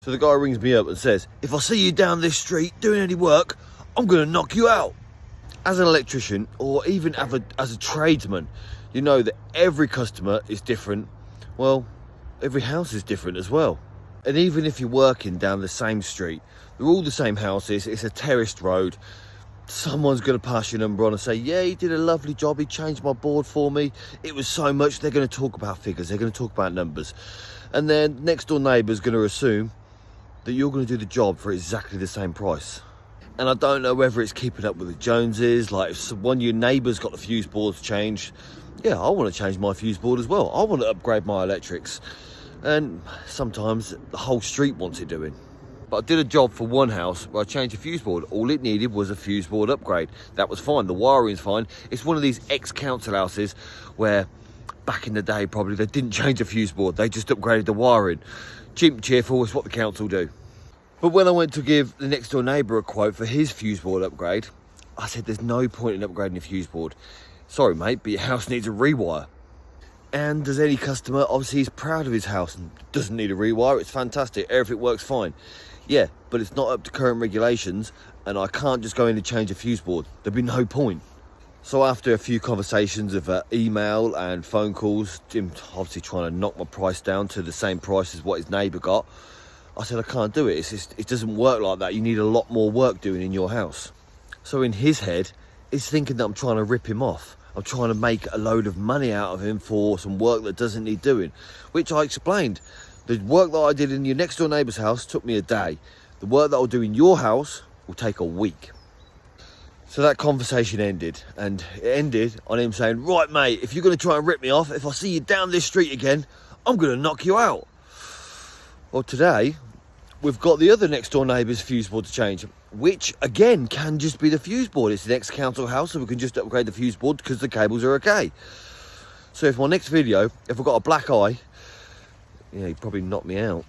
So the guy rings me up and says, if I see you down this street doing any work, I'm going to knock you out. As an electrician, or even as a tradesman, you know that every customer is different. Well, every house is different as well. And even if you're working down the same street, they're all the same houses, it's a terraced road, someone's going to pass your number on and say, yeah, he did a lovely job, he changed my board for me, it was so much. They're going to talk about figures, they're going to talk about numbers. And then next door neighbour's going to assume that you're going to do the job for exactly the same price. And I don't know whether it's keeping up with the Joneses, like if one of your neighbours got the fuse boards changed, yeah, I want to change my fuse board as well. I want to upgrade my electrics. And sometimes the whole street wants it doing. But I did a job for one house where I changed a fuse board. All it needed was a fuse board upgrade. That was fine, the wiring's fine. It's one of these ex-council houses where back in the day probably they didn't change a fuse board, they just upgraded the wiring. Cheap and cheerful is what the council do. But when I went to give the next door neighbour a quote for his fuse board upgrade, I said there's no point in upgrading a fuse board. Sorry mate, but your house needs a rewire. And as any customer, obviously he's proud of his house and doesn't need a rewire, it's fantastic, everything works fine. Yeah, but it's not up to current regulations and I can't just go in and change a fuse board. There'd be no point. So after a few conversations of email and phone calls, Jim obviously trying to knock my price down to the same price as what his neighbour got, I said I can't do it. It doesn't work like that. You need a lot more work doing in your house. So in his head, he's thinking that I'm trying to rip him off. I'm trying to make a load of money out of him for some work that doesn't need doing, which I explained. The work that I did in your next door neighbour's house took me a day. The work that I'll do in your house will take a week. So that conversation ended, and it ended on him saying, right mate, if you're going to try and rip me off, if I see you down this street again, I'm going to knock you out. Well, today we've got the other next door neighbour's fuse board to change, which again can just be the fuse board. It's the next council house, so we can just upgrade the fuse board because the cables are okay. So if my next video, if I've got a black eye, yeah, he'd probably knock me out.